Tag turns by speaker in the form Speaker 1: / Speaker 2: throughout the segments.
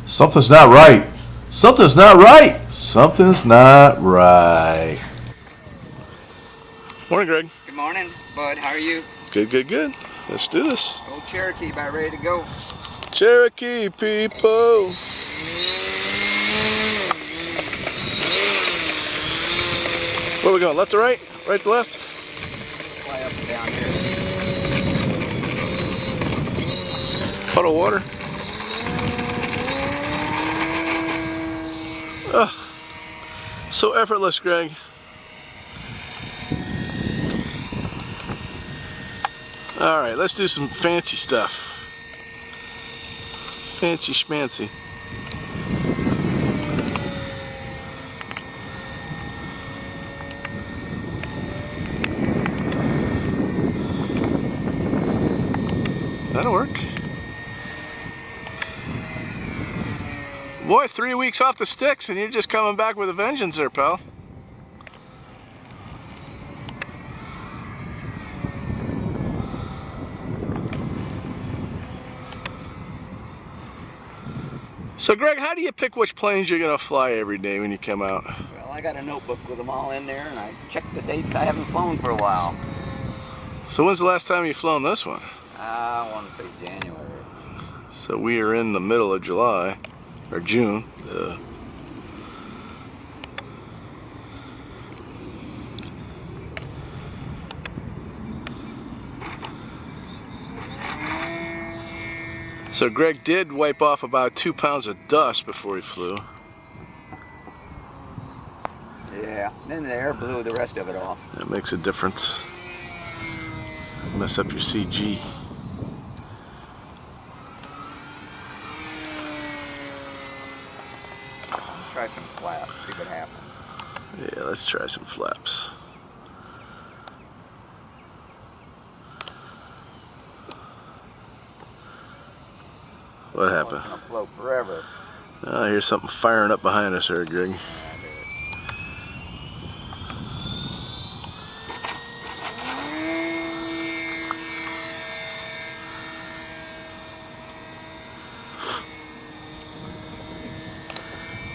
Speaker 1: Something's not right. Something's not right. Something's not right. Morning, Greg.
Speaker 2: Good morning, Bud. How are you?
Speaker 1: Good, good, good. Let's do this.
Speaker 2: Old Cherokee about ready to go.
Speaker 1: Cherokee people. Where are we going? Left to right? Right to left?
Speaker 2: Fly up and down here.
Speaker 1: Puddle water. Ugh. So effortless, Greg. All right, let's do some fancy stuff. Fancy schmancy. That'll work. Boy, 3 weeks off the sticks and you're just coming back with a vengeance there, pal. So Greg, how do you pick which planes you're gonna fly every day when you come out?
Speaker 2: Well, I got a notebook with them all in there, and I checked the dates. I haven't flown for a while.
Speaker 1: So when's the last time you've flown this one?
Speaker 2: I want to say January.
Speaker 1: So we are in the middle of July, or June. So Greg did wipe off about 2 pounds of dust before he flew.
Speaker 2: Yeah, then the air blew the rest of it off.
Speaker 1: That makes a difference. Mess up your CG.
Speaker 2: Let's try some flaps, see what happens.
Speaker 1: Yeah, let's try some flaps. What happened?
Speaker 2: It's gonna float forever.
Speaker 1: Oh, here's something firing up behind us here, Greg.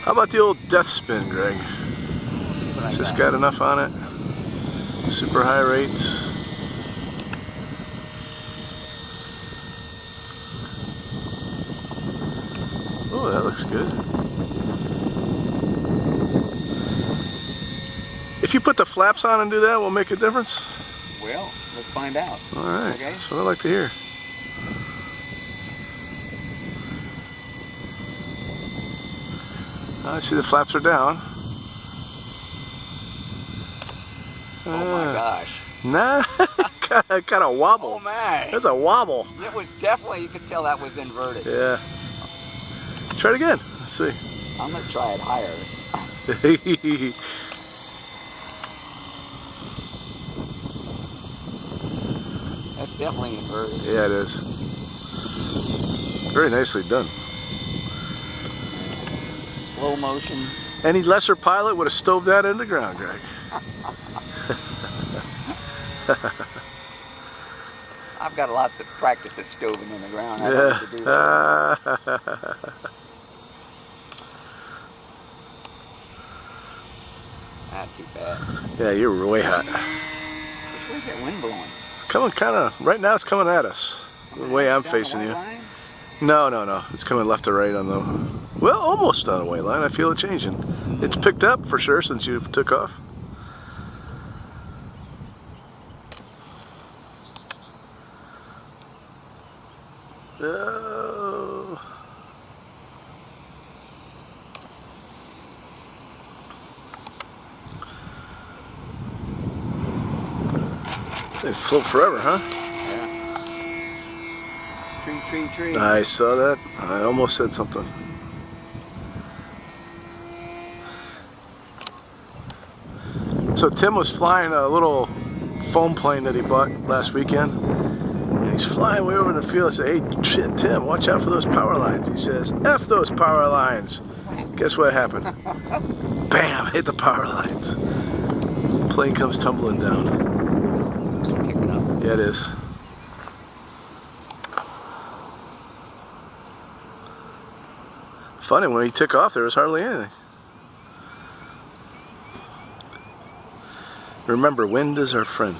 Speaker 1: How about the old death spin, Greg? Has this got enough on it? Super high rates. Oh, that looks good. If you put the flaps on and do that, will it make a difference?
Speaker 2: Well, let's find out.
Speaker 1: All right,
Speaker 2: Okay.
Speaker 1: that's what I like to hear. I see the flaps are down.
Speaker 2: Oh my gosh.
Speaker 1: Nah, kind of wobble.
Speaker 2: Oh my.
Speaker 1: That's a wobble.
Speaker 2: It was definitely, you could tell that was inverted.
Speaker 1: Yeah. Try it again. Let's see.
Speaker 2: I'm gonna try it higher. That's definitely inverted.
Speaker 1: Yeah, it is. Very nicely done.
Speaker 2: Slow motion.
Speaker 1: Any lesser pilot would have stove that in the ground, Greg.
Speaker 2: I've got lots of practice at stoving in the ground. I
Speaker 1: Yeah.
Speaker 2: don't have to do that. That's too bad.
Speaker 1: Yeah, you're way hot.
Speaker 2: Where's that wind blowing?
Speaker 1: Coming kind of, right now it's coming at us. The way I'm facing you. No, no, no. It's coming left to right on the, well, almost on a white line. I feel it changing. It's picked up for sure since you took off. Oh. They float forever, huh?
Speaker 2: Yeah. Tree.
Speaker 1: I saw that. I almost said something. So Tim was flying a little foam plane that he bought last weekend. He's flying way over in the field. I say, hey, shit, Tim, watch out for those power lines. He says, F those power lines. Guess what happened? Bam, hit the power lines. Plane comes tumbling down.
Speaker 2: It's kicking up.
Speaker 1: Yeah, it is. Funny, when he took off, there was hardly anything. Remember, wind is our friend.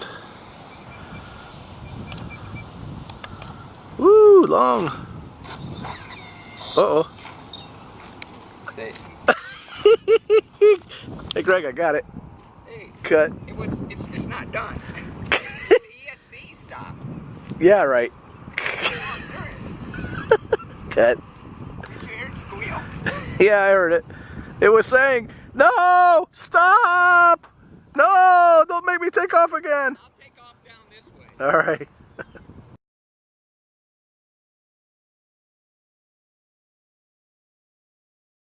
Speaker 1: Woo, long. Uh-oh.
Speaker 2: Hey,
Speaker 1: Hey, Greg, I got it.
Speaker 2: hey,
Speaker 1: Cut.
Speaker 3: It's not done. The ESC stopped.
Speaker 1: Yeah, right. Cut.
Speaker 3: Did you hear it squeal?
Speaker 1: Yeah, I heard it. It was saying, no, stop. No, don't make me take off again.
Speaker 3: I'll take off down this way.
Speaker 1: All right.